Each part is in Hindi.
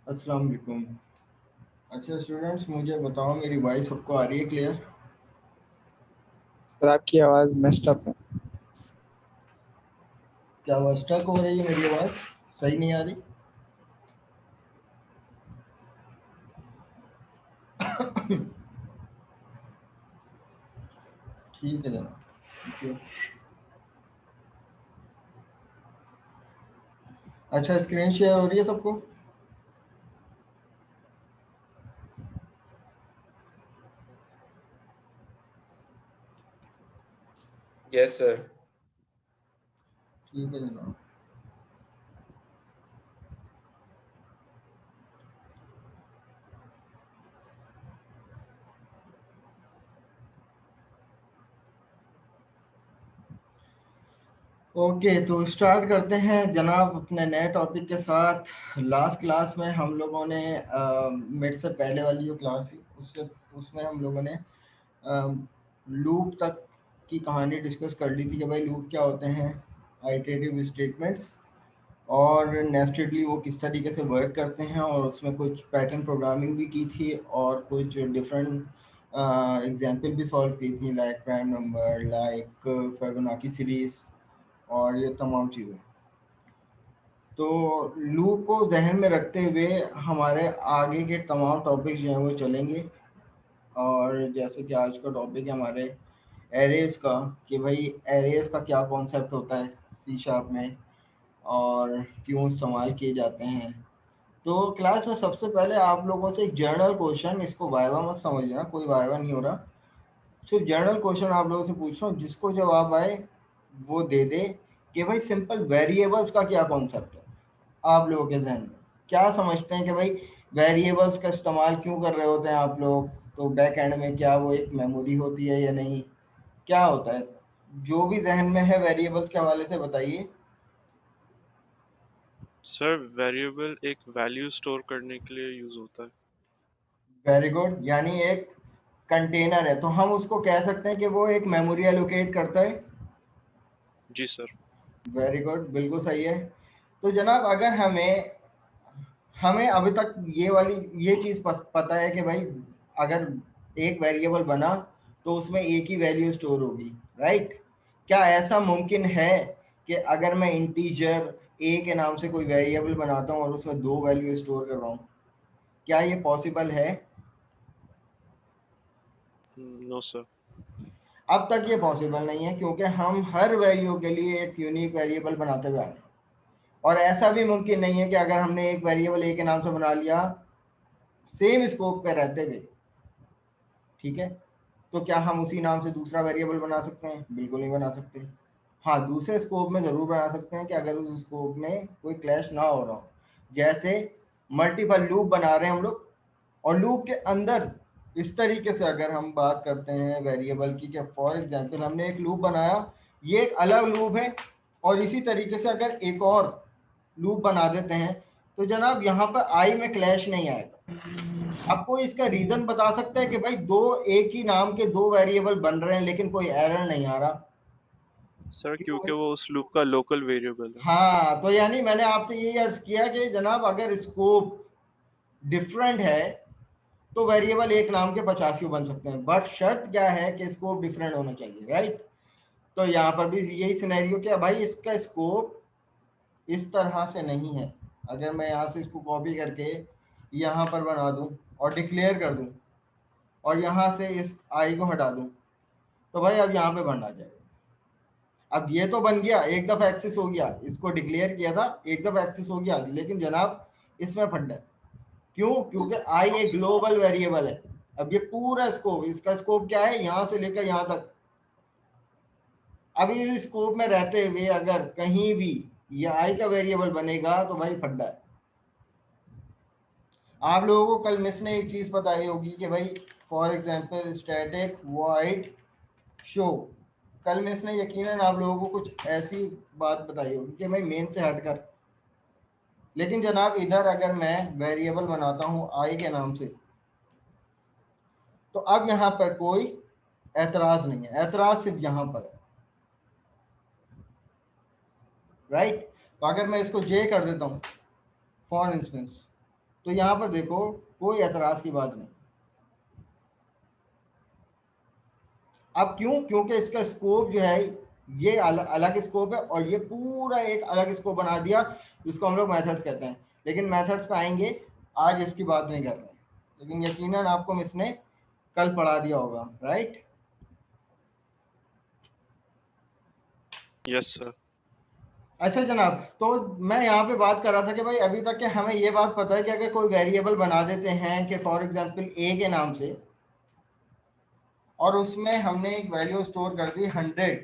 अस्सलाम वालेकुम। अच्छा स्टूडेंट्स, मुझे बताओ मेरी वॉइस सबको आ रही है क्लियर? सर आपकी आवाज़ मेस्ड अप है। क्या वो स्टक हो रही है? मेरी आवाज़ सही नहीं आ रही? ठीक है जनाब, ठीक है। अच्छा, स्क्रीन शेयर हो रही है सबको? Yes sir. ठीक है जनाब। ओके, तो स्टार्ट करते हैं जनाब अपने नए टॉपिक के साथ। लास्ट क्लास में हम लोगों ने मिड से पहले वाली जो क्लास थी उसमें हम लोगों ने लूप तक की कहानी डिस्कस कर ली थी कि भाई लूप क्या होते हैं, आइटरेटिव स्टेटमेंट्स, और नेस्टेडली वो किस तरीके से वर्क करते हैं, और उसमें कुछ पैटर्न प्रोग्रामिंग भी की थी और कुछ डिफरेंट एग्जांपल भी सॉल्व की थी, like prime number, like Fibonacci series, और ये तमाम चीज़ें। तो लूप को जहन में रखते हुए हमारे आगे के तमाम टॉपिक्स जो हैं वो चलेंगे। और जैसे कि आज का टॉपिक है हमारे एरेज का, कि भाई एरेज का क्या कॉन्सेप्ट होता है सी शार्प में, और क्यों इस्तेमाल किए जाते हैं। तो क्लास में सबसे पहले आप लोगों से एक जर्नल क्वेश्चन, इसको वाइवा मत समझना, कोई वाइवा नहीं हो रहा, सिर्फ जर्नल क्वेश्चन आप लोगों से पूछ रहा हूँ, जिसको जवाब आए वो दे दे कि भाई सिंपल वेरिएबल्स का क्या कॉन्सेप्ट है। आप लोगों के जहन में क्या समझते हैं कि भाई वेरिएबल्स का इस्तेमाल क्यों कर रहे होते हैं आप लोग? तो बैक एंड में क्या वो एक मेमोरी होती है या नहीं, क्या होता है? जो भी जहन में है वेरिएबल्स के हवाले से बताइए। सर वेरिएबल एक वैल्यू स्टोर करने के लिए यूज होता है। वेरी गुड, यानी एक कंटेनर है, तो हम उसको कह सकते हैं कि वो एक मेमोरी एलोकेट करता है। जी सर। वेरी गुड, बिल्कुल सही है। तो जनाब अगर हमें हमें अभी तक ये चीज़ पता है कि भाई अगर एक वेरिएबल बना तो उसमें एक ही वैल्यू स्टोर होगी, राइट? क्या ऐसा मुमकिन है कि अगर मैं इंटीजर ए के नाम से कोई वेरिएबल बनाता हूँ और उसमें दो वैल्यू स्टोर कर रहा हूँ, क्या ये पॉसिबल है? No sir. अब तक ये पॉसिबल नहीं है, क्योंकि हम हर वैल्यू के लिए एक यूनिक वेरिएबल बनाते हुए आ रहे हैं। और ऐसा भी मुमकिन नहीं है कि अगर हमने एक वेरिएबल ए के नाम से बना लिया सेम स्कोप पे रहते हुए, ठीक है, तो क्या हम उसी नाम से दूसरा वेरिएबल बना सकते हैं? बिल्कुल नहीं बना सकते। हाँ, दूसरे स्कोप में ज़रूर बना सकते हैं कि अगर उस स्कोप में कोई क्लैश ना हो रहा हो। जैसे मल्टीपल लूप बना रहे हैं हम लोग, और लूप के अंदर इस तरीके से अगर हम बात करते हैं वेरिएबल की, कि फॉर एग्जांपल हमने एक लूप बनाया, ये एक अलग लूप है, और इसी तरीके से अगर एक और लूप बना देते हैं तो जनाब यहाँ पर आई में क्लैश नहीं आएगा। आपको इसका रीजन बता सकते हैं कि भाई दो एक ही नाम के दो वेरिएबल बन रहे हैं लेकिन कोई एरर नहीं आ रहा? सर क्यों? क्योंकि वो उस लूप का लोकल वेरिएबल है। हाँ, तो यानी मैंने आपसे यही अर्ज किया कि जनाब अगर स्कोप डिफरेंट है तो वेरिएबल एक नाम के 85 बन सकते हैं, बट शर्त क्या है कि स्कोप डिफरेंट होना चाहिए, राइट? तो यहाँ पर भी यही सिनेरियो, क्या भाई इसका स्कोप इस तरह से नहीं है। अगर मैं यहाँ से इसको कॉपी करके यहाँ पर बना दूँ और डिक्लेयर कर दूँ, और यहाँ से इस आई को हटा दूँ, तो भाई अब यहाँ पे बन आ जाएगा। अब ये तो बन गया, एक दफा एक्सेस हो गया, इसको डिक्लेयर किया था, एक दफा एक्सेस हो गया, लेकिन जनाब इसमें फंडा है। क्यों? क्योंकि आई एक ग्लोबल वेरिएबल है। अब ये पूरा स्कोप, इसका स्कोप क्या है, यहाँ से लेकर यहाँ तक। अब इस स्कोप में रहते हुए अगर कहीं भी ये आई का वेरिएबल बनेगा तो भाई फंडा है। आप लोगों को कल मिस ने एक चीज बताई होगी कि भाई for example static void show, कल मिस ने यकीनन आप लोगों को कुछ ऐसी बात बताई होगी कि भाई मेन से हटकर। लेकिन जनाब इधर अगर मैं वेरिएबल बनाता हूं आई के नाम से, तो अब यहाँ पर कोई एतराज नहीं है, एतराज सिर्फ यहाँ पर है, राइट? तो अगर मैं इसको जे कर देता हूँ फॉर इंस्टेंस, तो यहाँ पर देखो कोई एतराज की बात नहीं। अब क्यों? क्योंकि इसका स्कोप जो है ये अलग स्कोप है और ये पूरा एक अलग स्कोप बना दिया जिसको हम लोग मेथड्स कहते हैं। लेकिन मेथड्स पे आएंगे, आज इसकी बात नहीं कर रहे, लेकिन यकीनन आपको मिस ने कल पढ़ा दिया होगा, राइट? Yes sir. अच्छा जनाब, तो मैं यहाँ पे बात कर रहा था कि भाई अभी तक के हमें ये बात पता है कि अगर कोई वेरिएबल बना देते हैं कि फॉर एग्जांपल ए के नाम से, और उसमें हमने एक वैल्यू स्टोर कर दी 100,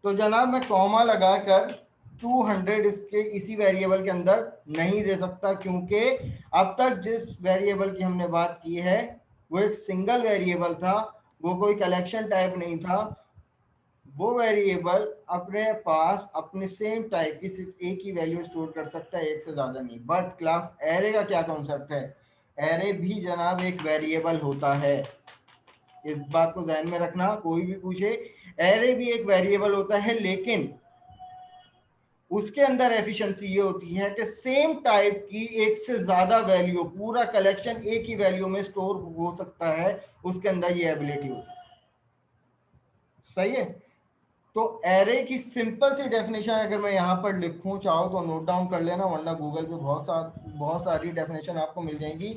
तो जनाब मैं कॉमा लगाकर 200 इसके इसी वेरिएबल के अंदर नहीं दे सकता, क्योंकि अब तक जिस वेरिएबल की हमने बात की है वो एक सिंगल वेरिएबल था, वो कोई कलेक्शन टाइप नहीं था। वो वेरिएबल अपने पास अपने सेम टाइप की सिर्फ एक ही वैल्यू स्टोर कर सकता है, एक से ज्यादा नहीं। बट क्लास एरे का क्या कॉन्सेप्ट है? एरे भी जनाब एक वेरिएबल होता है, इस बात को ध्यान में रखना। कोई भी पूछे, एरे भी एक वेरिएबल होता है, लेकिन उसके अंदर एफिशिएंसी ये होती है कि सेम टाइप की एक से ज्यादा वैल्यू, पूरा कलेक्शन एक ही वैल्यू में स्टोर हो सकता है, उसके अंदर ये एबिलिटी होती है। सही है? तो एरे की सिंपल सी डेफिनेशन अगर मैं यहां पर लिखूं, चाहो तो नोट डाउन कर लेना, वरना गूगल पे बहुत सारी डेफिनेशन आपको मिल जाएंगी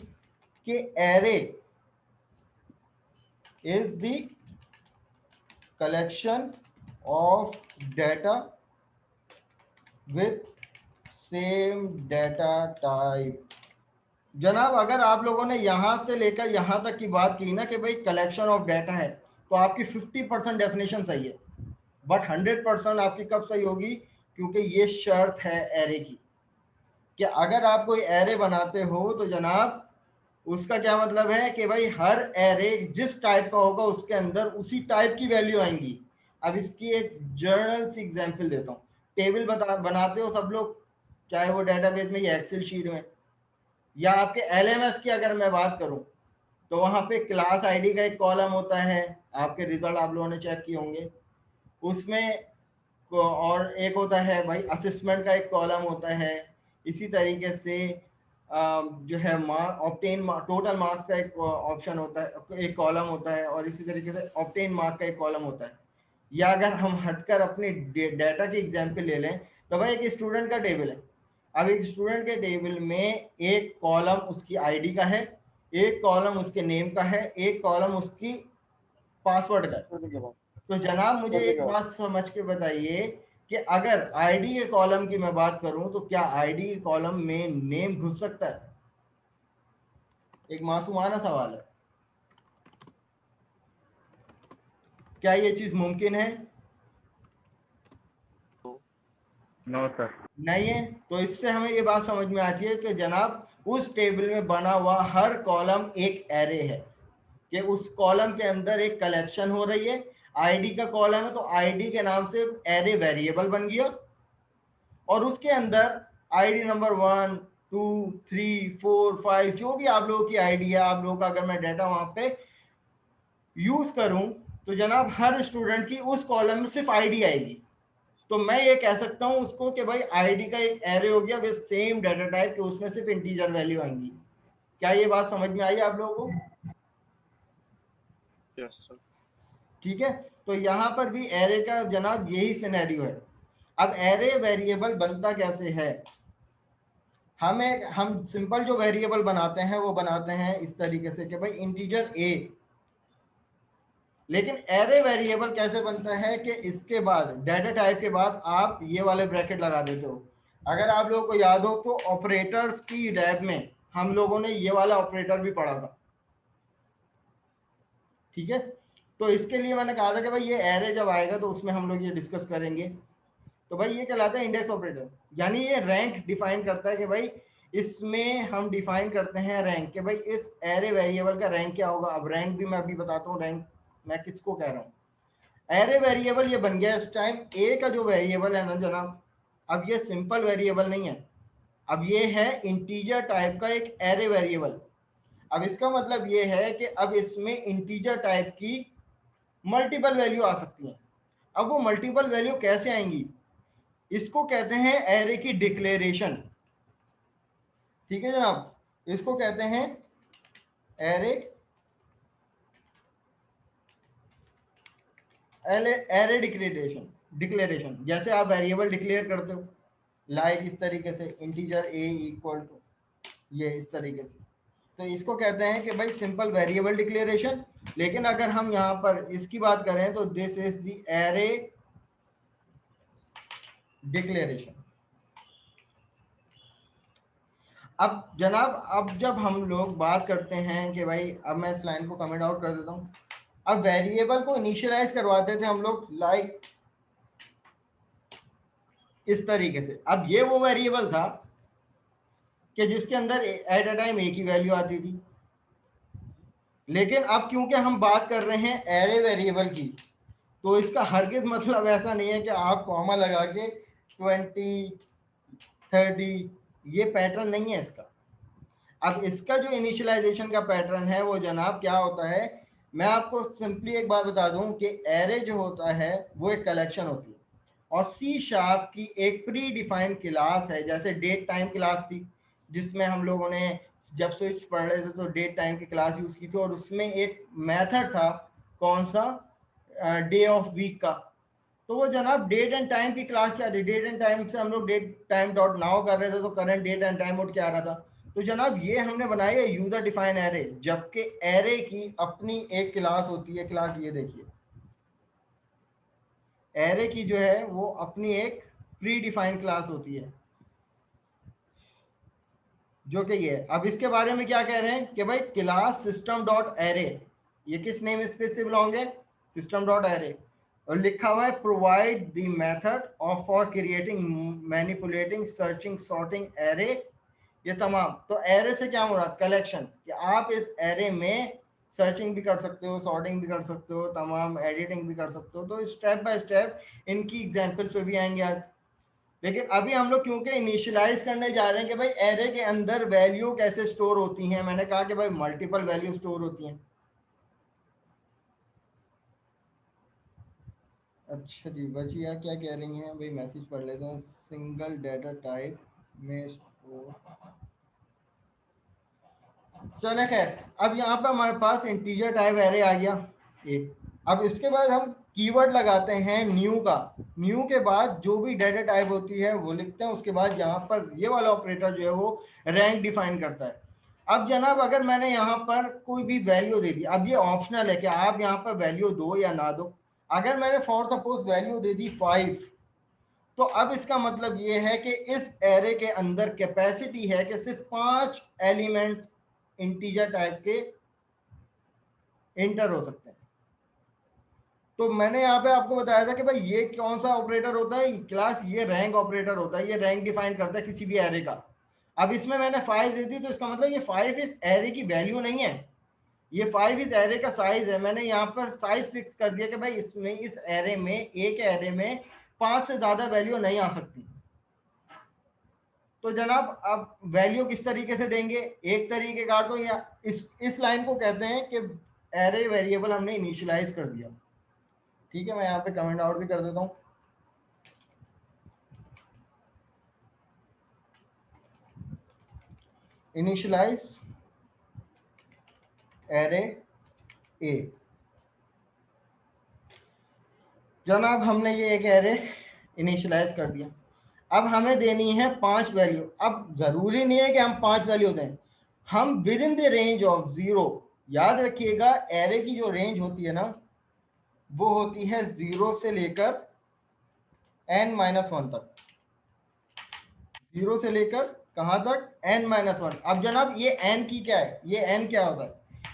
कि array is the collection of data with same data type. जनाब अगर आप लोगों ने यहां से लेकर यहां तक की बात की ना कि भाई कलेक्शन ऑफ डेटा है, तो आपकी 50% डेफिनेशन सही है, बट 100% आपकी कब सही होगी? क्योंकि ये शर्त है एरे की कि अगर आप कोई एरे बनाते हो तो जनाब उसका क्या मतलब है कि भाई हर एरे जिस टाइप का होगा उसके अंदर उसी टाइप की वैल्यू आएंगी। अब इसकी एक जर्नल सी एग्जांपल देता हूँ। टेबल बनाते हो सब लोग, चाहे वो डेटाबेस में या एक्सेल शीट में, या आपके एलएमएस की अगर मैं बात करूं, तो वहां पे क्लास आईडी का एक कॉलम होता है, आपके रिजल्ट आप लोगों ने चेक किए होंगे उसमें, और एक होता है भाई असिस्मेंट का एक कॉलम होता है। इसी तरीके से जो है ऑप्टेन टोटल मार्क्स का एक ऑप्शन होता है, एक कॉलम होता है, और इसी तरीके से ऑप्टेन मार्क का एक कॉलम होता है। या अगर हम हटकर अपने डेटा की एग्जाम्पल ले लें, तो भाई एक स्टूडेंट का टेबल है। अब एक स्टूडेंट के टेबल में एक कॉलम उसकी आईडी का है, एक कॉलम उसके नेम का है, एक कॉलम उसकी पासवर्ड का है। तो जनाब मुझे एक बात समझ के बताइए कि अगर आईडी के कॉलम की मैं बात करूं, तो क्या आईडी के कॉलम में नेम घुस सकता है? एक मासूमाना सवाल है, क्या ये चीज मुमकिन है? No sir. नहीं है। तो इससे हमें ये बात समझ में आती है कि जनाब उस टेबल में बना हुआ हर कॉलम एक एरे है, कि उस कॉलम के अंदर एक कलेक्शन हो रही है। आईडी का कॉलम है तो आईडी के नाम से एरे वेरिएबल बन गया, और उसके अंदर आईडी नंबर 1 2 3 4 5 जो भी आप लोगों की आईडी है, आप लोगों का अगर मैं डेटा वहां पे यूज करूं, तो जनाब हर स्टूडेंट की उस कॉलम में सिर्फ आईडी आएगी। तो मैं ये कह सकता हूं उसको कि भाई आईडी का एक एरे हो गया विद सेम डाटा टाइप के, उसमें सिर्फ इंटीजर वैल्यू आएंगी। क्या ये बात समझ में आई आप लोगों को? Yes sir. ठीक है। तो यहां पर भी एरे का जनाब यही सिनेरियो है। अब एरे वेरिएबल बनता कैसे है? हम सिंपल जो वेरिएबल बनाते हैं वो बनाते हैं इस तरीके से कि भाई इंटीजर ए। लेकिन एरे वेरिएबल कैसे बनता है कि इसके बाद डाटा टाइप के बाद आप ये वाले ब्रैकेट लगा देते हो। अगर आप लोगों को याद हो तो ऑपरेटर्स की लैब में हम लोगों ने ये वाला ऑपरेटर भी पढ़ा था, ठीक है? तो इसके लिए मैंने कहा था कि भाई ये एरे जब आएगा तो उसमें हम लोग ये डिस्कस करेंगे। तो भाई ये कहलाता है इंडेक्स ऑपरेटर, यानी ये रैंक डिफाइन करता है कि भाई इसमें हम डिफाइन करते हैं रैंक, कि भाई इस एरे वेरिएबल का रैंक क्या होगा। अब रैंक भी मैं अभी बताता हूँ, रैंक मैं किसको कह रहा हूँ। एरे वेरिएबल ये बन गया इस टाइम। ए का जो वेरिएबल है ना जनाब, अब ये सिंपल वेरिएबल नहीं है, अब ये है इंटीजर टाइप का एक एरे वेरिएबल। अब इसका मतलब ये है कि अब इसमें इंटीजर टाइप की मल्टीपल वैल्यू आ सकती हैं। अब वो मल्टीपल वैल्यू कैसे आएंगी? इसको कहते हैं एरे की डिक्लेरेशन। ठीक है जनाब, इसको कहते हैं एरे एरे डिक्लेरेशन। जैसे आप वेरिएबल डिक्लेयर करते हो लाइक इस तरीके से इंटीजर ए इक्वल टू ये इस तरीके से, तो इसको कहते हैं कि भाई सिंपल वेरिएबल डिक्लेरेशन। लेकिन अगर हम यहाँ पर इसकी बात करें तो this is the array declaration. अब जनाब, अब जब हम लोग बात करते हैं कि भाई, अब मैं इस लाइन को कमेंट आउट कर देता हूँ। अब वेरिएबल को इनिशियलाइज करवाते थे हम लोग लाइक इस तरीके से। अब ये वो वेरिएबल था कि जिसके अंदर एट अ टाइम एक ही वैल्यू आती थी। लेकिन अब क्योंकि हम बात कर रहे हैं एरे वेरिएबल की, तो इसका हरगिज मतलब ऐसा नहीं है कि आप कॉमा लगा के 20 30, ये पैटर्न नहीं है इसका। अब इसका जो इनिशियलाइजेशन का पैटर्न है वो जनाब क्या होता है, मैं आपको सिंपली एक बात बता दूं कि एरे जो होता है वो एक कलेक्शन होती है, और सी शार्प की एक प्री डिफाइंड क्लास है। जैसे डेट टाइम क्लास थी जिसमें हम लोगों ने जब स्विच पढ़ रहे थे तो डेट टाइम की क्लास यूज की थी, और उसमें एक मेथड था कौन सा, डे ऑफ वीक का। तो वो जनाब डेट एंड टाइम की क्लास क्या थी, डेट एंड टाइम से हम लोग डेट टाइम डॉट नाउ कर रहे थे, तो current date and time out क्या आ रहा था। तो जनाब ये हमने बनाई है यूजर डिफाइन एरे, जबकि एरे की अपनी एक क्लास होती है। क्लास ये देखिए, एरे की जो है वो अपनी एक प्री डिफाइंड क्लास होती है, जो कि ये। अब इसके बारे में क्या कह रहे हैं कि भाई क्लास सिस्टम डॉट एरे, ये किस नेम स्पेस से बिलोंग है, सिस्टम डॉट एरे। और लिखा हुआ है provide the method of for creating manipulating searching sorting array, ये तमाम। तो एरे से क्या मुराद, कलेक्शन, कि आप इस एरे में सर्चिंग भी कर सकते हो, सॉर्टिंग भी कर सकते हो, तमाम एडिटिंग भी कर सकते हो। तो स्टेप बाय स्टेप इनकी एग्जांपल्स पे भी आएंगे आज। लेकिन अभी हम लोग क्योंकि इनिशियलाइज करने जा रहे हैं कि भाई एरे के अंदर वैल्यू कैसे स्टोर होती हैं, मैंने कहा कि भाई मल्टीपल वैल्यू स्टोर होती हैं। अच्छा जी, बचिया क्या कह रही हैं भाई, मैसेज पढ़ लेते हैं। सिंगल डाटा टाइप में स्टोर, चले खैर। अब यहाँ पे हमारे पास इंटीजर टाइप एरे आ गया एक। अब इसके बाद हम कीवर्ड लगाते हैं न्यू का। न्यू के बाद जो भी डाटा टाइप होती है वो लिखते हैं। उसके बाद यहाँ पर ये वाला ऑपरेटर जो है वो रैंक डिफाइन करता है। अब जनाब अगर मैंने यहाँ पर कोई भी वैल्यू दे दी, अब ये ऑप्शनल है कि आप यहाँ पर वैल्यू दो या ना दो। अगर मैंने फॉर सपोज वैल्यू दे दी 5, तो अब इसका मतलब ये है कि इस एरे के अंदर कैपेसिटी है कि सिर्फ 5 एलिमेंट्स इंटीजर टाइप के इंटर हो सकते हैं। तो मैंने यहाँ पे आपको बताया था कि भाई ये कौन सा ऑपरेटर होता है, क्लास ये रैंक ऑपरेटर होता है, ये रैंक डिफाइन करता है किसी भी एरे का। अब इसमें मैंने 5 दे दी, तो इसका मतलब ये 5 इस एरे की वैल्यू नहीं है, ये 5 इस एरे का साइज है। मैंने यहाँ पर साइज फिक्स कर दिया कि भाई इसमें इस एरे में, एक एरे में 5 से ज्यादा वैल्यू नहीं आ सकती। तो जनाब अब वैल्यू किस तरीके से देंगे, एक तरीके का तो या इस लाइन को कहते हैं कि एरे वेरिएबल हमने इनिशियलाइज कर दिया। ठीक है, मैं यहाँ पे कमेंट आउट भी कर देता हूँ। Initialize array a. जनाब हमने ये एक एरे इनिशियलाइज कर दिया। अब हमें देनी है 5 वैल्यू। अब जरूरी नहीं है कि हम 5 वैल्यू दें, हम with in the range of 0। याद रखिएगा एरे की जो रेंज होती है ना, वो होती है 0 से लेकर n-1 तक। 0 से लेकर कहां तक, n-1। अब जनाब ये n की क्या है, ये n क्या होता है,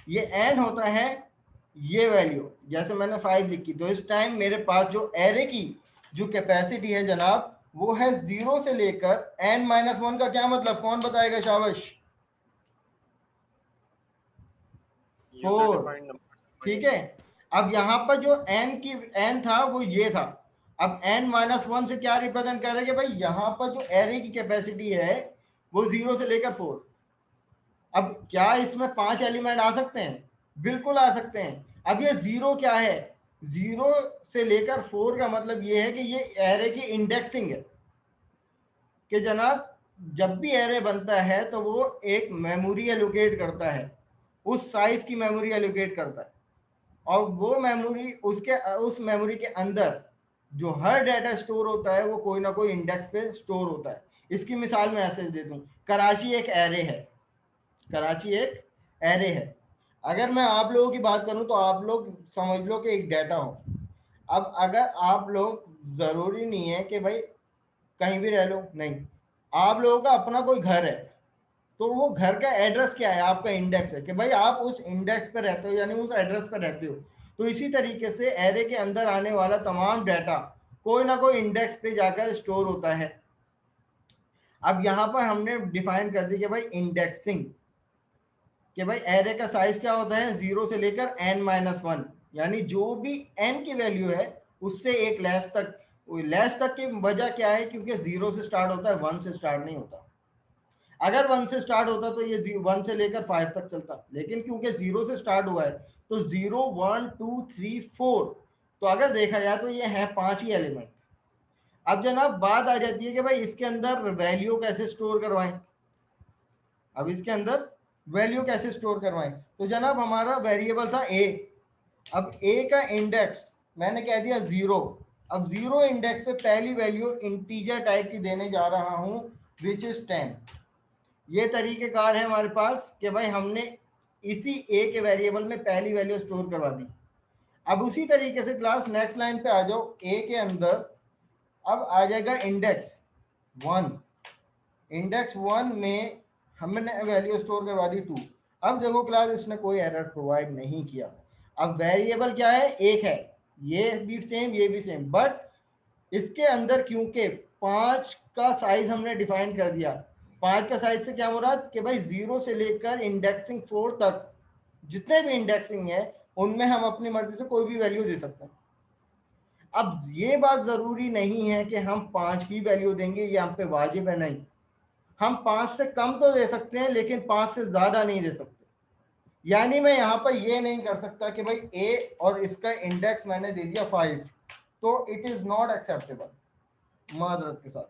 ये n होता है ये वैल्यू। जैसे मैंने 5 लिखी, तो इस टाइम मेरे पास जो एरे की जो कैपेसिटी है जनाब, वो है 0 से लेकर n-1 का। क्या मतलब, कौन बताएगा, शाबाश। यूजर 4, डिफाइंड नंबर ठीक यूज है। अब यहाँ पर जो n था वो ये था। अब n-1 से क्या रिप्रेजेंट कर रहे हैं कि भाई यहाँ पर जो एरे की कैपेसिटी है वो 0 से लेकर 4। अब क्या इसमें 5 एलिमेंट आ सकते हैं, बिल्कुल आ सकते हैं। अब ये 0 क्या है, 0 से लेकर 4 का मतलब ये है कि ये एरे की इंडेक्सिंग है कि जनाब जब भी एरे बनता है तो वो एक मेमोरी एलोकेट करता है, उस साइज की मेमोरी एलोकेट करता है, और वो मेमोरी उसके उस मेमोरी के अंदर जो हर डाटा स्टोर होता है वो कोई ना कोई इंडेक्स पे स्टोर होता है। इसकी मिसाल मैं ऐसे दे दूं, कराची एक एरे है, कराची एक एरे है। अगर मैं आप लोगों की बात करूं तो आप लोग समझ लो कि एक डाटा हो। अब अगर आप लोग, जरूरी नहीं है कि भाई कहीं भी रह लो, नहीं, आप लोगों का अपना कोई घर है, तो वो घर का एड्रेस क्या है, आपका इंडेक्स है कि भाई आप उस इंडेक्स पर रहते हो, यानी उस एड्रेस पर रहते हो। तो इसी तरीके से एरे के अंदर आने वाला तमाम डाटा कोई ना कोई इंडेक्स पे जाकर स्टोर होता है। अब यहां पर हमने डिफाइन कर दी कि भाई इंडेक्सिंग, कि भाई एरे का साइज क्या होता है, 0 से लेकर n-1, यानी जो भी n की वैल्यू है उससे एक लेस तक। लेस तक की वजह क्या है, क्योंकि 0 से स्टार्ट होता है, 1 से स्टार्ट नहीं होता। अगर 1 से स्टार्ट होता तो ये 1 से लेकर 5 तक चलता, लेकिन क्योंकि 0 से स्टार्ट हुआ है तो 0, 1, 2, 3, 4, तो अगर देखा जाए तो ये है 5 ही एलिमेंट। अब जनाब बात आ जाती है कि भाई इसके अंदर वैल्यू कैसे स्टोर करवाएं। अब इसके अंदर वैल्यू कैसे स्टोर करवाएं, तो जनाब हमारा वेरिएबल था ए। अब ए का इंडेक्स मैंने कह दिया 0। अब 0 इंडेक्स पे पहली वैल्यू इंटीजर टाइप की देने जा रहा हूं, विच इज 10। ये तरीकेकार है हमारे पास कि भाई हमने इसी ए के वेरिएबल में पहली वैल्यू स्टोर करवा दी। अब उसी तरीके से क्लास नेक्स्ट लाइन पे आ जाओ, ए के अंदर अब आ जाएगा इंडेक्स 1। इंडेक्स 1 में हमने वैल्यू स्टोर करवा दी 2। अब देखो क्लास इसने कोई एरर प्रोवाइड नहीं किया। अब वेरिएबल क्या है, एक है, ये भी सेम ये भी सेम, बट इसके अंदर क्योंकि 5 का साइज हमने डिफाइन कर दिया। 5 का साइज से क्या मुराद कि भाई 0 से लेकर इंडेक्सिंग 4 तक जितने भी इंडेक्सिंग है उनमें हम अपनी मर्जी से कोई भी वैल्यू दे सकते हैं। अब ये बात जरूरी नहीं है कि हम 5 ही वैल्यू देंगे, ये हम पे वाजिब है, नहीं। हम 5 से कम तो दे सकते हैं लेकिन 5 से ज्यादा नहीं दे सकते। यानी मैं यहां पर ये नहीं कर सकता कि भाई ए और इसका इंडेक्स मैंने दे दिया 5, तो इट इज नॉट एक्सेप्टेबल मादरत के साथ।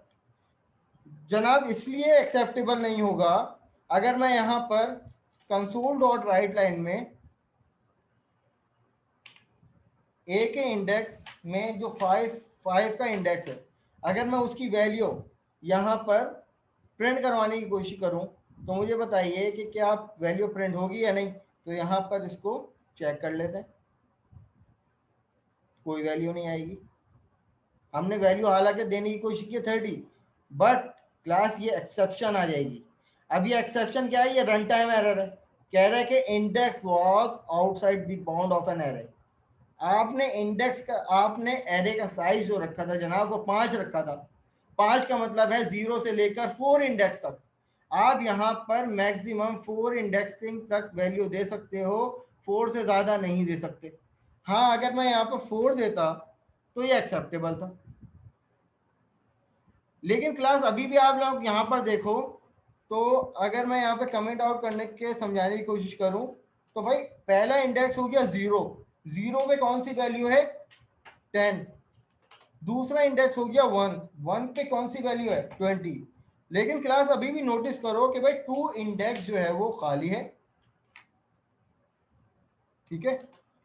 जनाब इसलिए एक्सेप्टेबल नहीं होगा, अगर मैं यहां पर कंसोल डॉट राइट लाइन में ए के इंडेक्स में जो 5 का इंडेक्स है, अगर मैं उसकी वैल्यू यहां पर प्रिंट करवाने की कोशिश करूं, तो मुझे बताइए कि क्या वैल्यू प्रिंट होगी या नहीं। तो यहां पर इसको चेक कर लेते हैं, कोई वैल्यू नहीं आएगी। हमने वैल्यू हालांकि देने की कोशिश की 30, बट क्लास ये एक्सेप्शन आ जाएगी। अब ये एक्सेप्शन क्या है, ये रन टाइम एरर है। कह रहा है कि index was outside the bound of an array. आपने इंडेक्स का, आपने एरे का साइज जो रखा था जनाब वो 5 रखा था। 5 का मतलब है 0 से लेकर 4 इंडेक्स तक। आप यहाँ पर मैक्सिमम 4 इंडेक्सिंग तक वैल्यू दे सकते हो, 4 से ज्यादा नहीं दे सकते। हाँ अगर मैं यहाँ पर 4 देता तो ये एक्सेप्टेबल था, लेकिन क्लास अभी भी आप लोग यहाँ पर देखो, तो अगर मैं यहाँ पे कमेंट आउट करने के समझाने की कोशिश करूं, तो भाई पहला इंडेक्स हो गया 0। 0 पे कौन सी वैल्यू है, 10। दूसरा इंडेक्स हो गया 1। 1 पे कौन सी वैल्यू है, 20। लेकिन क्लास अभी भी नोटिस करो कि भाई 2 इंडेक्स जो है वो खाली है, ठीक है,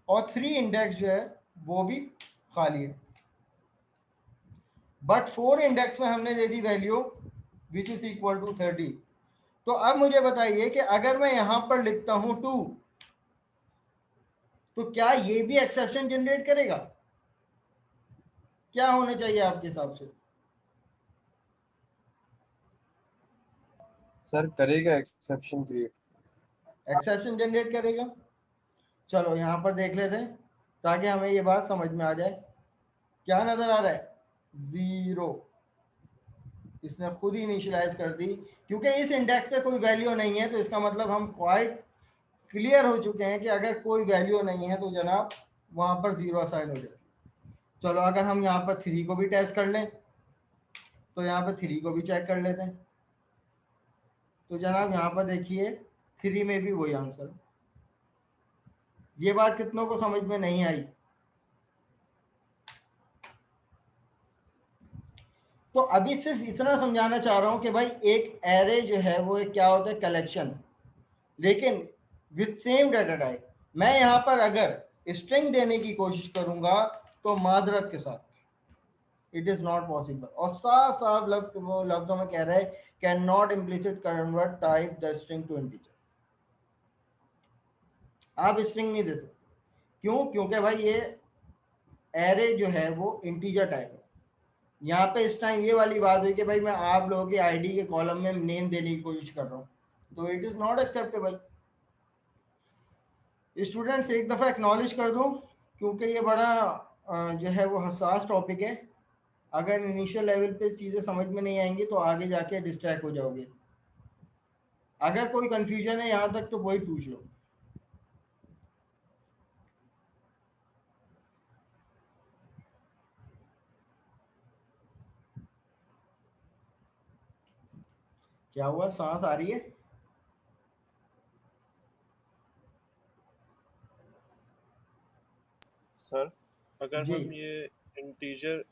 और 3 इंडेक्स जो है वो भी खाली है। बट 4 इंडेक्स में हमने दे दी value which is equal to 30। तो अब मुझे बताइए कि अगर मैं यहां पर लिखता हूं 2, तो क्या ये भी एक्सेप्शन जनरेट करेगा, क्या होना चाहिए आपके हिसाब से। सर करेगा एक्सेप्शन क्रिएट। एक्सेप्शन जनरेट करेगा। चलो यहां पर देख लेते हैं ताकि हमें ये बात समझ में आ जाए। क्या नजर आ रहा है, 0। इसने खुद ही इनिशियलाइज कर दी, क्योंकि इस इंडेक्स पे कोई वैल्यू नहीं है, तो इसका मतलब हम क्वाइट क्लियर हो चुके हैं कि अगर कोई वैल्यू नहीं है तो जनाब वहां पर 0 असाइन हो जाए। चलो अगर हम यहाँ पर 3 को भी टेस्ट कर लें, तो यहाँ पर 3 को भी चेक कर लेते हैं। तो जनाब यहाँ पर देखिए 3 में भी वही आंसर। ये बात कितनों को समझ में नहीं आई। तो अभी सिर्फ इतना समझाना चाह रहा हूं कि भाई एक एरे जो है वो एक क्या होता है, कलेक्शन, लेकिन विथ सेम डाटा टाइप। मैं यहां पर अगर स्ट्रिंग देने की कोशिश करूंगा तो मादरत के साथ इट इज नॉट पॉसिबल, और साफ साफ लफ्जों में कह रहा है can not implicit convert type the string to integer. आप स्ट्रिंग नहीं देते, क्यों? क्योंकि भाई ये एरे जो है वो इंटीजर टाइप है। यहाँ पे इस टाइम ये वाली बात हुई कि भाई मैं आप लोगों की आईडी के कॉलम में नेम देने की कोशिश कर रहा हूँ, तो it is not acceptable. Students एक दफ़ा एक्नॉलेज कर दूं, क्योंकि ये बड़ा जो है वो हसास टॉपिक है। अगर इनिशियल लेवल पे चीज़ें समझ में नहीं आएंगी तो आगे जाके डिस्ट्रैक्ट हो जाओगे। अगर कोई कंफ्यूजन है यहाँ तक तो वही पूछ लो। क्या हुआ, सांस आ रही है? सर अगर जी हम ये इंटीजर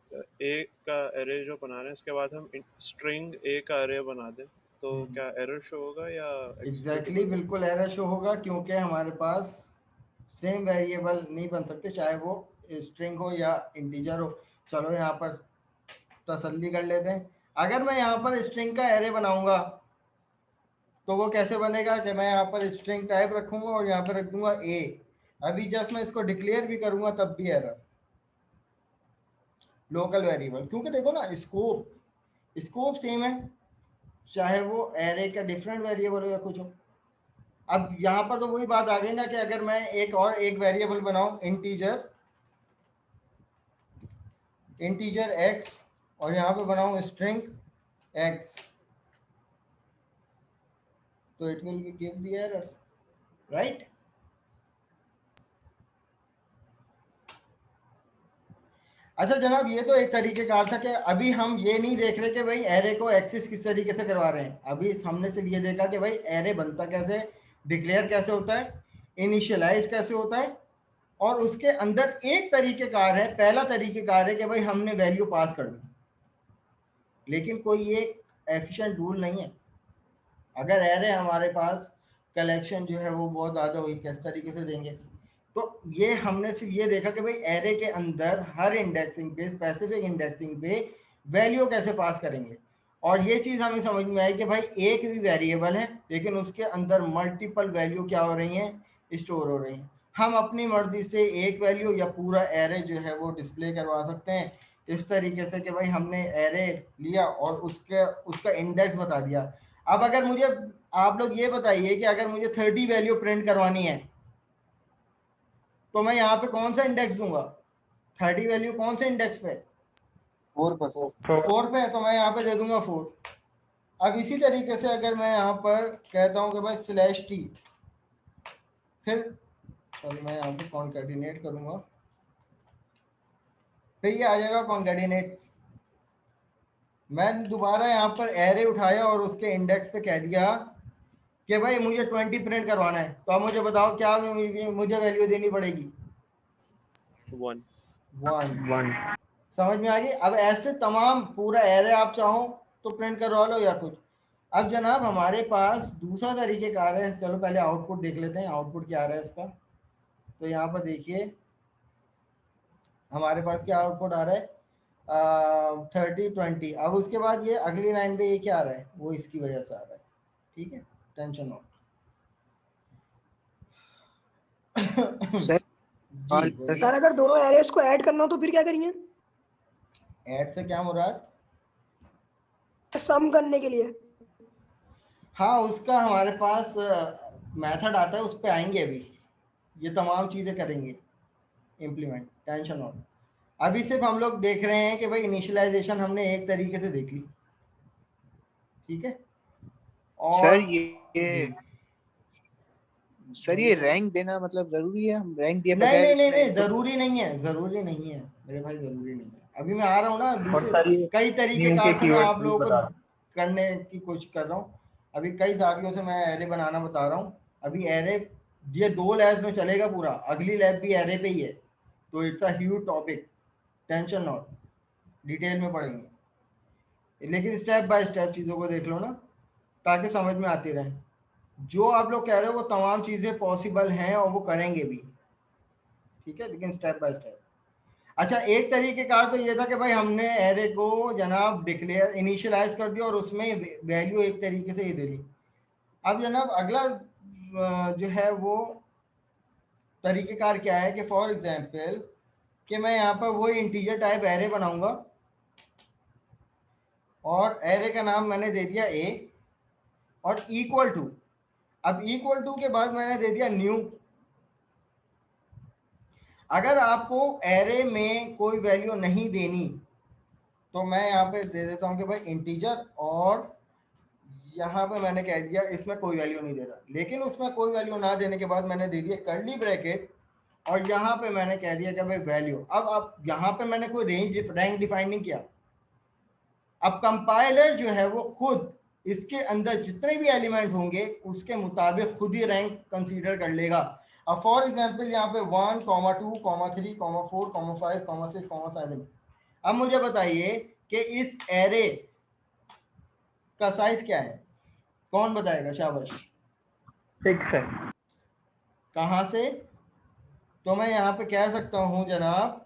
ए का एरे जो बना रहे हैं इसके बाद हम स्ट्रिंग ए का एरे बना दें तो क्या एरर शो होगा या एग्जैक्टली एक्सिक्यूटेबल होगा? बिल्कुल एरर शो होगा, क्योंकि हमारे पास सेम वेरिएबल नहीं बन सकते, चाहे वो स्ट्रिंग हो या इंटीजर हो। चलो यहाँ पर तसल्ली कर लेते हैं। अगर मैं यहाँ पर स्ट्रिंग का एरे बनाऊंगा तो वो कैसे बनेगा कि मैं यहाँ पर स्ट्रिंग टाइप रखूंगा और यहाँ पर रख दूंगा ए। अभी जस्ट मैं इसको डिक्लेयर भी करूंगा तब भी एरर, लोकल वेरिएबल। क्योंकि देखो ना, स्कोप स्कोप सेम है, चाहे वो एरे का डिफरेंट वेरिएबल हो या कुछ हो। अब यहाँ पर तो वही बात आ गई ना कि अगर मैं एक वेरिएबल बनाऊं इंटीजर एक्स और यहाँ पे बनाऊं स्ट्रिंग एक्स, तो it will give the error, right? अच्छा जनाब, ये तो एक तरीके का था कि अभी हम ये नहीं देख रहे कि भाई एरे को एक्सेस किस तरीके से करवा रहे हैं। अभी हमने सिर्फ ये देखा कि भाई एरे बनता कैसे, डिक्लेयर कैसे होता है, इनिशियलाइज कैसे होता है, और उसके अंदर एक तरीकेकार है, पहला तरीकेकार है कि भाई हमने वैल्यू पास कर दी। लेकिन कोई ये एफिशिएंट रूल नहीं है। अगर एरे हमारे पास कलेक्शन जो है वो बहुत ज़्यादा हुई, किस तरीके से देंगे? तो ये हमने सिर्फ ये देखा कि भाई एरे के अंदर हर इंडेक्सिंग पे, स्पेसिफिक इंडेक्सिंग पे वैल्यू कैसे पास करेंगे। और ये चीज़ हमें समझ में आई कि भाई एक भी वेरिएबल है लेकिन उसके अंदर मल्टीपल वैल्यू क्या हो रही हैं, स्टोर हो रही हैं। हम अपनी मर्जी से एक वैल्यू या पूरा एरे जो है वो डिस्प्ले करवा सकते हैं इस तरीके से कि भाई हमने एरे लिया और उसका इंडेक्स बता दिया। अब अगर मुझे, आप लोग ये बताइए कि अगर मुझे 30 वैल्यू प्रिंट करवानी है तो मैं यहाँ पे कौन सा इंडेक्स दूंगा? 30 वैल्यू कौन से इंडेक्स पे? 4%। 4 पे है, तो मैं यहाँ पे दे दूंगा 4। अब इसी तरीके से अगर मैं यहाँ पर कहता हूँ कि भाई /t, फिर सॉरी मैं यहाँ पे कॉन्कैटिनेट करूंगा, फिर ये आ जाएगा कॉन्कैटिनेट। मैं दोबारा यहाँ पर एरे उठाया और उसके इंडेक्स पे कह दिया कि भाई मुझे 20 प्रिंट करवाना है, तो अब मुझे बताओ क्या मुझे वैल्यू देनी पड़ेगी? 1। 1। समझ में आ गई? अब ऐसे तमाम पूरा एरे आप चाहो तो प्रिंट करवा लो या कुछ। अब जनाब हमारे पास दूसरा तरीकेकार है, चलो पहले आउटपुट देख लेते हैं, आउटपुट क्या आ रहा है इसका। तो यहाँ पर देखिए हमारे पास क्या आउटपुट आ रहा है, 30 20। अब उसके बाद ये अगली लाइन पे ये क्या आ रहा है, वो इसकी वजह से आ रहा है। ठीक है, टेंशन नॉट। सर जी बोलिए। सर अगर दोनों एरेस को ऐड करना हो तो फिर क्या करेंगे? ऐड से क्या मुराद? सम करने के लिए। हाँ उसका हमारे पास मेथड आता है, उस पर आएंगे अभी, ये तमाम चीज़ें करेंगे इम्प्लीमेंट, टेंशन नॉट। अभी सिर्फ हम लोग देख रहे हैं कि भाई इनिशियलाइजेशन हमने एक तरीके से देख ली, ठीक है। सर और ये जी सर ये बोलिए। रैंक देना मतलब जरूरी है? हम रैंक दिए नहीं बगैर नहीं नहीं इसमें नहीं, इनपुट? जरूरी नहीं है, जरूरी नहीं है मेरे भाई, जरूरी नहीं है। अभी मैं आ रहा हूँ ना और दूसरे सर ये कई तरीके स्ट्रिंग के कार से मैं कीवर्ड्स आप भी लोगों बता को करने की कोशिश कर रहा हूँ। अभी कई जावियों से मैं एरे बनाना बता रहा हूँ। अभी एरे ये 2 लैब्स में चलेगा पूरा, अगली लैब भी एरे पे ही है, तो it's a huge topic, tension not, detail में पढ़ेंगे। लेकिन स्टेप बाय स्टेप चीज़ों को देख लो ना, ताकि समझ में आती रहे। जो आप लोग कह रहे हो वो तमाम चीज़ें पॉसिबल हैं और वो करेंगे भी, ठीक है, लेकिन स्टेप बाय स्टेप। अच्छा, एक तरीके का तो ये था कि भाई हमने एरे को जनाब डिक्लेयर इनिशियलाइज कर दिया और उसमें वैल्यू एक तरीके से ये दे दी। अब जनाब अगला जो है वो तरीकेकार क्या है कि फॉर एग्जांपल कि मैं यहाँ पर वही इंटीजर टाइप एरे बनाऊंगा और एरे का नाम मैंने दे दिया ए और इक्वल टू, अब इक्वल टू के बाद मैंने दे दिया न्यू। अगर आपको एरे में कोई वैल्यू नहीं देनी तो मैं यहाँ पे दे देता हूँ कि भाई इंटीजर, और यहाँ पे मैंने कह दिया इसमें कोई वैल्यू नहीं दे रहा, लेकिन उसमें कोई वैल्यू ना देने के बाद मैंने दे दिया कर्ली ब्रैकेट और यहाँ पे मैंने कह दिया कि भाई वैल्यू। अब यहाँ पे मैंने कोई रैंक डिफाइन नहीं किया। अब कंपाइलर जो है वो खुद इसके अंदर जितने भी एलिमेंट होंगे उसके मुताबिक खुद ही रैंक कंसीडर कर लेगा। अब फॉर एग्जांपल यहाँ पे 1, 2, 3, 4, 5, 6, 7। अब मुझे बताइए कि इस एरे का साइज क्या है, कौन बताएगा? शाबाश। 6 है। कहाँ से? तो मैं यहाँ पे कह सकता हूँ जनाब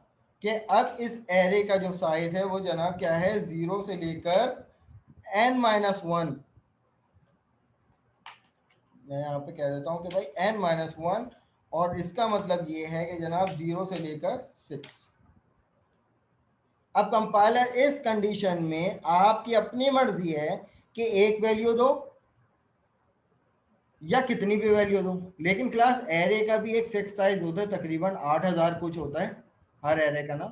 कि अब इस एरे का जो साइज है वो जनाब क्या है, 0 से लेकर n-1। मैं यहाँ पे कह देता हूँ कि भाई n-1, और इसका मतलब ये है कि जनाब 0 से लेकर 6। अब कंपाइलर इस कंडीशन में आपकी अपनी मर्जी है कि एक वैल्यू दो या कितनी भी वैल्यू दो, लेकिन क्लास एरे का भी एक फिक्स साइज होता है, तकरीबन 8000 कुछ होता है हर एरे का ना,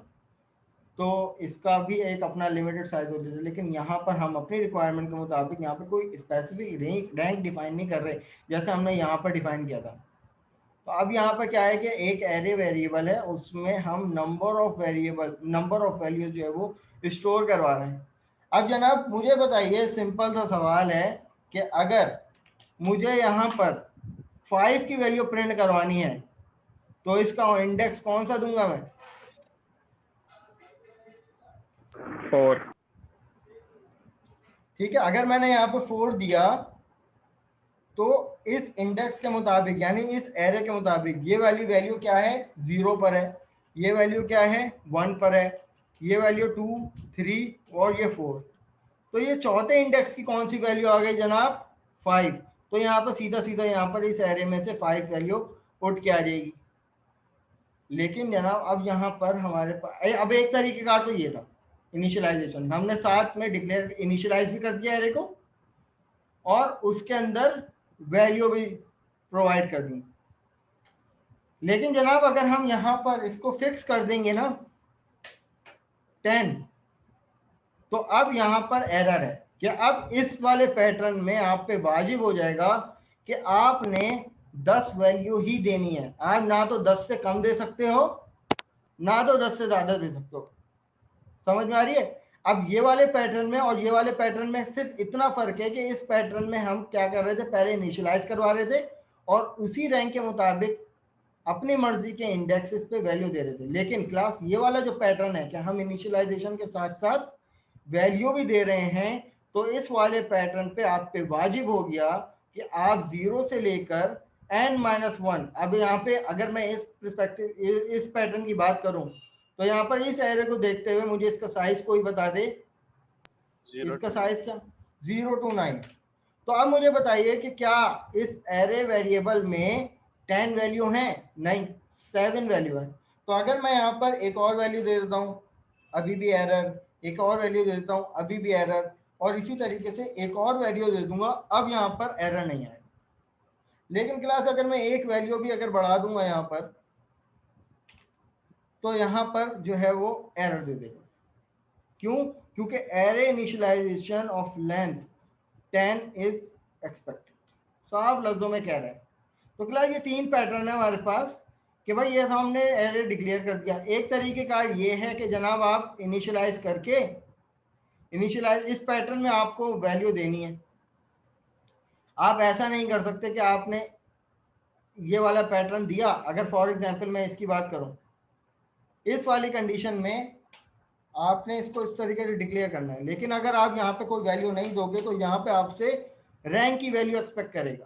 तो इसका भी एक अपना लिमिटेड साइज होता है। लेकिन यहाँ पर हम अपनी रिक्वायरमेंट के मुताबिक यहाँ पर कोई स्पेसिफिक रैंक डिफाइन नहीं कर रहे जैसे हमने यहाँ पर डिफाइन किया था। तो अब यहाँ पर क्या है कि एक एरे वेरिएबल है, उसमें हम नंबर ऑफ वैल्यूज जो है वो स्टोर करवा रहे हैं। अब जनाब मुझे बताइए, सिंपल सा सवाल है कि अगर मुझे यहाँ पर 5 की वैल्यू प्रिंट करवानी है तो इसका इंडेक्स कौन सा दूंगा मैं? 4। ठीक है, अगर मैंने यहाँ पर 4 दिया तो इस इंडेक्स के मुताबिक यानी इस एरे के मुताबिक ये वाली वैल्यू क्या है, 0 पर है, ये वैल्यू क्या है, 1 पर है, ये वैल्यू 2, 3 और ये 4। तो ये चौथे इंडेक्स की कौन सी वैल्यू आ गई जनाब, 5। तो यहाँ पर सीधा सीधा यहाँ पर इस एरे में से 5 वैल्यू पुट की आ जाएगी। लेकिन जनाब अब यहाँ पर हमारे पास अब एक तरीके का तो ये था इनिशियलाइजेशन, हमने साथ में डिक्लेयर इनिशियलाइज भी कर दिया एरे को और उसके अंदर वैल्यू भी प्रोवाइड कर दी। लेकिन जनाब अगर हम यहाँ पर इसको फिक्स कर देंगे ना 10, तो अब यहाँ पर एरर है कि अब इस वाले पैटर्न में आप पे वाजिब हो जाएगा कि आपने 10 वैल्यू ही देनी है। आप ना तो 10 से कम दे सकते हो ना तो 10 से ज्यादा दे सकते हो। समझ में आ रही है? अब ये वाले पैटर्न में और ये वाले पैटर्न में सिर्फ इतना फर्क है कि इस पैटर्न में हम क्या कर रहे थे, पहले इनिशियलाइज करवा रहे थे और उसी रैंक के मुताबिक अपनी मर्जी के इंडेक्सेस पे वैल्यू दे रहे थे। लेकिन क्लास ये वाला जो पैटर्न है कि हम इनिशियलाइजेशन के साथ साथ वैल्यू भी दे रहे हैं, तो इस वाले पैटर्न पे आप पे वाजिब हो गया कि आप 0 से लेकर n-1। अब यहाँ पे अगर मैं इस पैटर्न की बात करूं तो यहाँ पर इस एरे को देखते हुए मुझे इसका साइज कोई बता दे, इसका साइज क्या, 0 to 9। तो अब मुझे बताइए कि क्या इस एरे वेरिएबल में 10 वैल्यू हैं? नहीं, 7 वैल्यू है। तो अगर मैं यहाँ पर एक और वैल्यू दे देता हूँ अभी भी एरर, एक और वैल्यू दे देता हूँ अभी भी एरर, और इसी तरीके से एक और वैल्यू दे दूंगा, अब यहाँ पर एरर नहीं आएगा। लेकिन क्लास अगर मैं एक वैल्यू भी अगर बढ़ा दूंगा यहाँ पर तो यहाँ पर जो है वो एरर दे देगा। क्यों? क्योंकि array initialization of length 10 is expected. साफ लफ्जों में कह रहे हैं। तो क्लास ये 3 पैटर्न है हमारे पास कि भाई ये हमने एरे डिक्लेयर कर दिया। एक तरीके का ये है कि जनाब आप इनिशियलाइज करके इस पैटर्न में आपको वैल्यू देनी है। आप ऐसा नहीं कर सकते कि आपने ये वाला पैटर्न दिया, अगर फॉर एग्जांपल मैं इसकी बात करूं, इस वाली कंडीशन में आपने इसको इस तरीके से डिक्लेयर करना है। लेकिन अगर आप यहाँ पे कोई वैल्यू नहीं दोगे तो यहाँ पे आपसे रैंक की वैल्यू एक्सपेक्ट करेगा।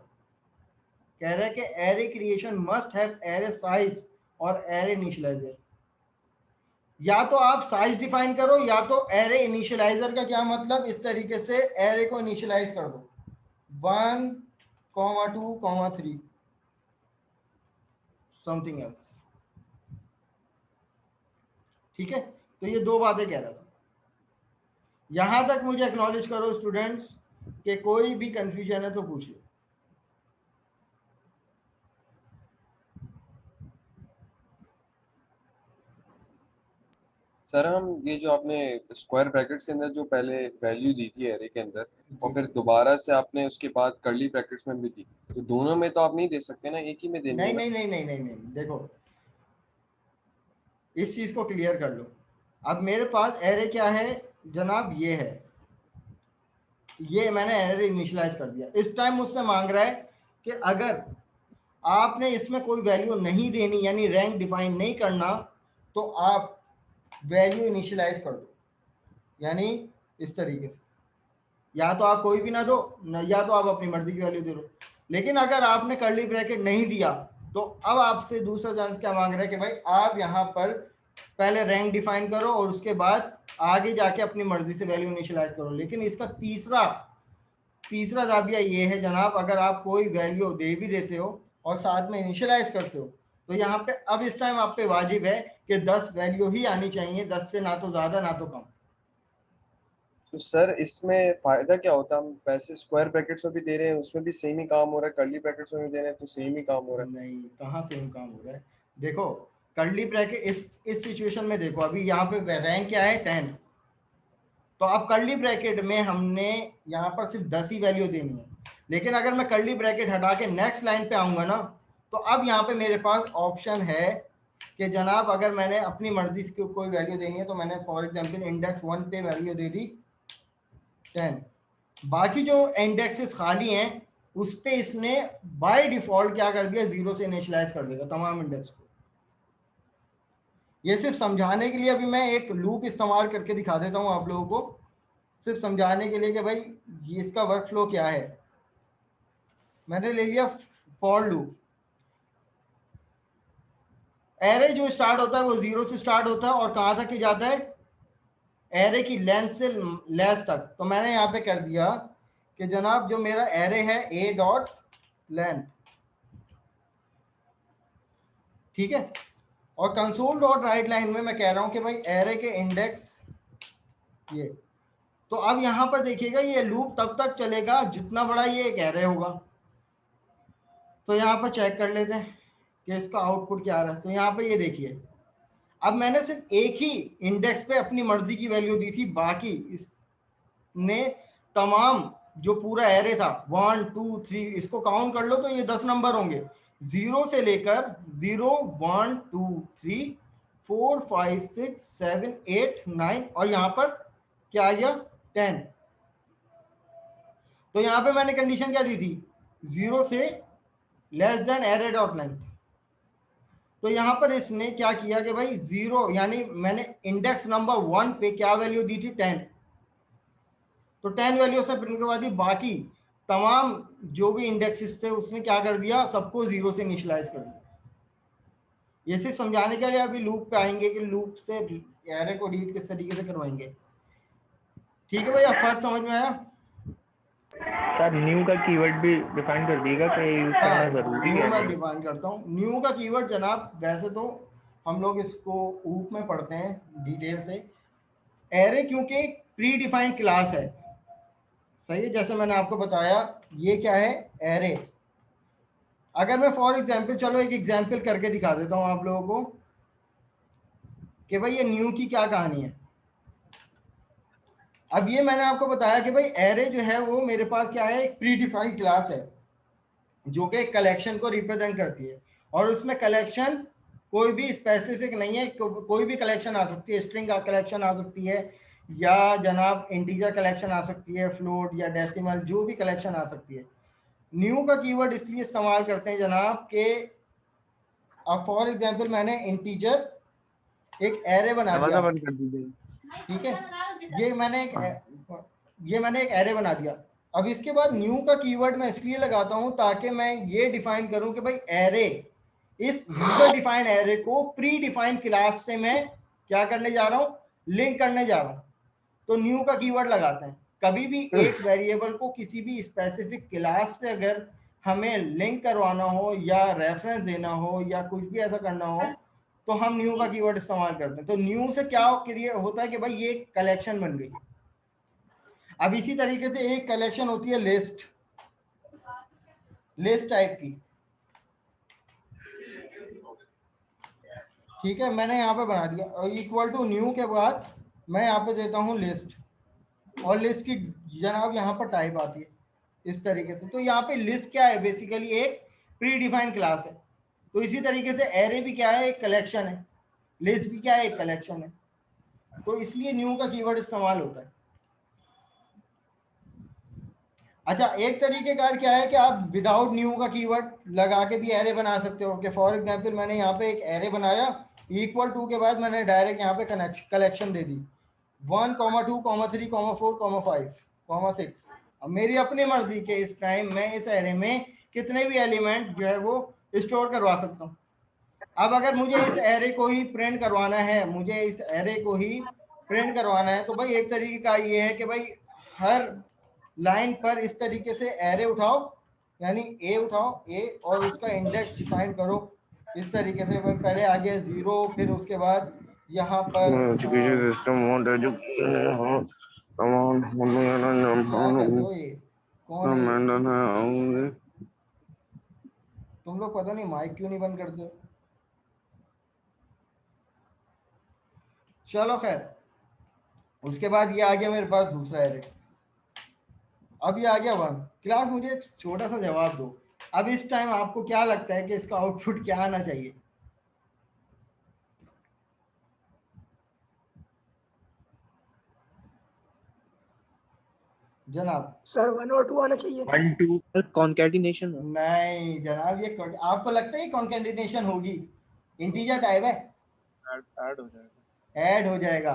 कह रहा है कि array creation must have array size और एरे इनिशियलाइजर। या तो आप साइज डिफाइन करो या तो एरे इनिशियलाइजर का क्या मतलब, इस तरीके से एरे को इनिशियलाइज कर दो 1, 2, 3 समथिंग एल्स। ठीक है, तो ये दो बातें कह रहा था। यहां तक मुझे एक्नॉलेज करो स्टूडेंट्स कि कोई भी कंफ्यूजन है तो पूछिए। सर हम ये जो आपने स्क्वायर ब्रैकेट्स के अंदर जो पहले वैल्यू दी थी एरे के अंदर और फिर दोबारा से आपने उसके बाद कर्ली ब्रैकेट्स में भी दी, तो दोनों में तो आप नहीं दे सकते ना, एक ही में देनी नहीं है ना? नहीं नहीं नहीं नहीं नहीं, देखो इस चीज को क्लियर कर लो। अब मेरे पास एरे क्या है जनाब, ये है, ये मैंने एरे इनिशियलाइज कर दिया। इस टाइम मुझसे मांग रहा है कि अगर आपने इसमें कोई वैल्यू नहीं देनी यानी रैंक डिफाइन नहीं करना तो आप वैल्यू इनिशियलाइज कर दो, यानी इस तरीके से, या तो आप कोई भी ना दो या तो आप अपनी मर्जी की वैल्यू दे दो। लेकिन अगर आपने कर्ली ब्रैकेट नहीं दिया तो अब आपसे दूसरा चांस क्या मांग रहा है कि भाई आप यहाँ पर पहले रैंक डिफाइन करो और उसके बाद आगे जाके अपनी मर्जी से वैल्यू इनिशियलाइज करो। लेकिन इसका तीसरा जाविया ये है जनाब, अगर आप कोई वैल्यू दे भी देते हो और साथ में इनिशियलाइज करते हो तो यहाँ पे अब इस टाइम आप पे वाजिब है कि 10 वैल्यू ही आनी चाहिए, 10 से ना तो ज्यादा ना तो कम। तो सर इसमें फायदा क्या होता है? हम पैसे स्क्वायर ब्रैकेट्स में भी दे रहे हैं, उसमें भी सेम ही काम हो रहा है, कर्ली ब्रैकेट्स में भी दे रहे हैं तो सेम ही काम हो रहा है। नहीं, कहाँ सेम काम हो रहा है? देखो कर्ली ब्रैकेट इस सिचुएशन में देखो, अभी यहाँ पे रैंक क्या है 10, तो अब कर्ली ब्रैकेट में हमने यहाँ पर सिर्फ 10 ही वैल्यू देनी है। लेकिन अगर मैं कर्ली ब्रैकेट हटा के नेक्स्ट लाइन पे आऊंगा ना तो अब यहाँ पे मेरे पास ऑप्शन है कि जनाब अगर मैंने अपनी मर्जी से कोई वैल्यू देनी है तो मैंने फॉर एग्जांपल इंडेक्स 1 पे वैल्यू दे दी 10, बाकी जो इंडेक्सेस खाली हैं उस पे इसने बाय डिफॉल्ट क्या कर दिया, 0 से इनिशियलाइज कर देगा तमाम इंडेक्स को। ये सिर्फ समझाने के लिए अभी मैं एक लूप इस्तेमाल करके दिखा देता हूं आप लोगों को, सिर्फ समझाने के लिए कि भाई ये इसका वर्क फ्लो क्या है। मैंने ले लिया फॉर लूप। एरे जो स्टार्ट होता है वो 0 से स्टार्ट होता है और कहां तक ही जाता है, एरे की लेंथ से लेस तक। तो मैंने यहाँ पे कर दिया कि जनाब जो मेरा एरे है a डॉट लेंथ, ठीक है, और कंसोल डॉट राइट लाइन में मैं कह रहा हूं कि भाई एरे के इंडेक्स ये। तो अब यहां पर देखिएगा ये लूप तब तक चलेगा जितना बड़ा ये एक एरे होगा। तो यहाँ पर चेक कर लेते हैं कि इसका आउटपुट क्या आ रहा है। तो यहाँ पे ये देखिए, अब मैंने सिर्फ एक ही इंडेक्स पे अपनी मर्जी की वैल्यू दी थी, बाकी इसने तमाम जो पूरा एरे था 1 2 3 इसको काउंट कर लो तो ये 10 नंबर होंगे, 0 से लेकर 0 1 2 3 4 5 6 7 8 9 और यहाँ पर क्या आ गया 10। तो यहाँ पे मैंने कंडीशन क्या दी थी, 0 से less than array dot length. तो यहाँ पर इसने क्या किया कि भाई 0 यानी मैंने इंडेक्स नंबर 1 पे क्या वैल्यू दी थी 10, तो 10 वैल्यू उसने प्रिंट करवा दी। बाकी तमाम जो भी इंडेक्सेस थे उसने क्या कर दिया, सबको 0 से इनिशियलाइज कर दिया। ये सिर्फ समझाने के लिए अभी लूप पे आएंगे कि लूप से एरे को रीड किस तरीके से करवाएंगे। ठीक है भैया, फर्क समझ में आया? सर न्यू का कीवर्ड भी डिफाइन कर दिएगा कि यूज करना जरूरी न्यू है। मैं डिफाइन करता हूँ। न्यू का कीवर्ड जनाब वैसे तो हम लोग इसको ऊप में पढ़ते हैं डिटेल से। एरे क्योंकि एक प्री डिफाइंड क्लास है, सही है, जैसे मैंने आपको बताया ये क्या है एरे। अगर मैं फॉर एग्जांपल, चलो एक एग्जांपल करके दिखा देता हूं आप लोगों को कि भाई ये न्यू की क्या कहानी है। अब ये मैंने आपको बताया कि भाई एरे जो है वो मेरे पास क्या है, एक प्री डिफाइंड क्लास है जो कि एक कलेक्शन को रिप्रेजेंट करती है। और उसमें कलेक्शन कोई भी स्पेसिफिक नहीं है, कोई भी कलेक्शन आ सकती है, स्ट्रिंग का कलेक्शन आ सकती है या जनाब इंटीजर कलेक्शन आ सकती है, फ्लोट या डेसिमल, जो भी कलेक्शन आ सकती है। न्यू का कीवर्ड इसलिए इस्तेमाल करते हैं जनाब के अब फॉर एग्जांपल मैंने इंटीजर एक एरे बना दिया, बंद कर दीजिए। ठीक है, ये मैंने एक एरे बना दिया। अब इसके बाद न्यू का कीवर्ड मैं इसलिए लगाता हूं ताकि मैं ये डिफाइन करूं कि भाई एरे, इस यूजर डिफाइंड एरे को प्री डिफाइंड क्लास से मैं क्या करने जा रहा हूं, लिंक करने जा रहा हूं। तो न्यू का कीवर्ड लगाते हैं। कभी भी एक वेरिएबल को किसी भी स्पेसिफिक क्लास से अगर हमें लिंक करवाना हो या रेफरेंस देना हो या कुछ भी ऐसा करना हो तो हम न्यू का कीवर्ड इस्तेमाल करते हैं। तो न्यू से क्या क्रिएट होता है कि भाई ये कलेक्शन बन गई। अब इसी तरीके से एक कलेक्शन होती है लिस्ट टाइप की। ठीक है, मैंने यहाँ पे बना दिया और इक्वल टू न्यू के बाद मैं यहाँ पे देता हूँ लिस्ट, और लिस्ट की जनाब यहाँ पर टाइप आती है इस तरीके से। तो यहाँ पे लिस्ट क्या है, बेसिकली एक प्री डिफाइंड क्लास है। तो इसी तरीके से एरे भी क्या है, एक कलेक्शन है। लिस्ट भी क्या है, एक कलेक्शन है। तो इसलिए न्यू का कीवर्ड इस्तेमाल होता है। अच्छा, एक तरीकेकार क्या है कि आप विदाउट न्यू का कीवर्ड लगा के भी एरे बना सकते हो। कि फॉर एग्जांपल मैंने यहाँ पे एक एरे बनाया, इक्वल टू के बाद मैंने डायरेक्ट यहाँ पे कलेक्शन दे दी 1, 2, 3, 4, 5, 6। अब मेरी अपनी मर्जी के इस टाइम में इस एरे में कितने भी एलिमेंट जो है वो स्टोर करवा सकता हूँ। अब अगर मुझे इस एरे को ही प्रिंट करवाना है, तो भाई एक तरीके का ये है कि भाई हर लाइन पर इस तरीके से एरे उठाओ, यानी ए उठाओ, ए, और उसका इंडेक्स डिफाइन करो इस तरीके से। भाई पहले आ गया 0, फिर उसके बाद यहाँ पर एजुकेशन सिस्टम वांट एजुकेशन कमान कौन है? तुम लोग पता नहीं माइक क्यों नहीं बंद करते। चलो खैर, उसके बाद ये आ गया मेरे पास दूसरा एरे। अब ये आ गया 1 क्लास। मुझे एक छोटा सा जवाब दो, अब इस टाइम आपको क्या लगता है कि इसका आउटपुट क्या आना चाहिए? जनाब सर 1 और 2 आना चाहिए। 1 2 कॉन्कैटिनेशन। नहीं जनाब, ये आपको लगता है कॉन्कैटिनेशन होगी? इंटीजर टाइप है, ऐड हो जाएगा। ऐड हो जाएगा।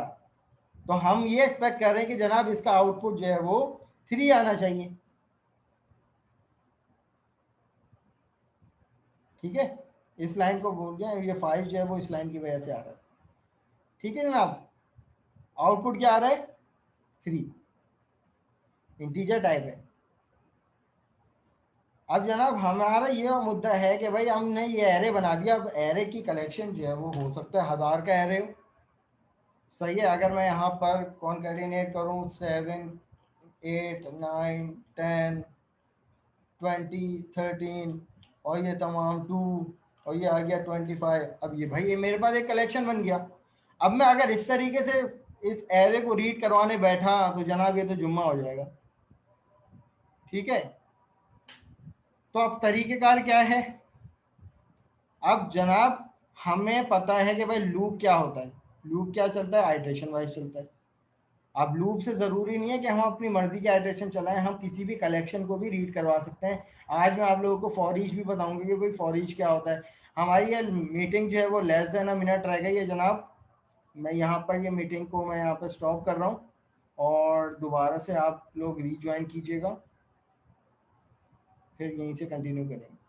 तो हम ये एक्सपेक्ट कर रहे हैं कि जनाब इसका आउटपुट जो है वो 3 आना चाहिए। ठीक है, इस लाइन को बोल गया, ये 5 जो है वो इस लाइन की वजह से आ रहा है। ठीक है जनाब, आउटपुट क्या आ रहा है? 3, इंटीजर टाइप है। अब जनाब हमारा ये मुद्दा है कि भाई हमने ये एरे बना दिया। अब एरे की कलेक्शन जो है वो हो सकता है 1000 का एरे हो। सही है, अगर मैं यहाँ पर कॉन्कैटिनेट करूँ 7, 8, 9, 10, 20, 13 और ये तमाम 2 और ये आ गया 25। अब ये भाई ये मेरे पास एक कलेक्शन बन गया। अब मैं अगर इस तरीके से इस एरे को रीड करवाने बैठा तो जनाब ये तो जुम्मा हो जाएगा। ठीक है, तो अब तरीकेकार क्या है? अब जनाब हमें पता है कि भाई लूप क्या होता है। लूप क्या चलता है? आइटरेशन वाइज चलता है। अब लूप से ज़रूरी नहीं है कि हम अपनी मर्जी के आइटरेशन चलाएं, हम किसी भी कलेक्शन को भी रीड करवा सकते हैं। आज मैं आप लोगों को फॉर ईच भी बताऊंगा कि भाई फॉर ईच क्या होता है। हमारी ये मीटिंग जो है वो लेस देन अ मिनट रह गई है जनाब। मैं यहाँ पर ये मीटिंग को मैं यहाँ पर स्टॉप कर रहा हूँ और दोबारा से आप लोग रीज्वाइन कीजिएगा, फिर यहीं से कंटिन्यू करेंगे।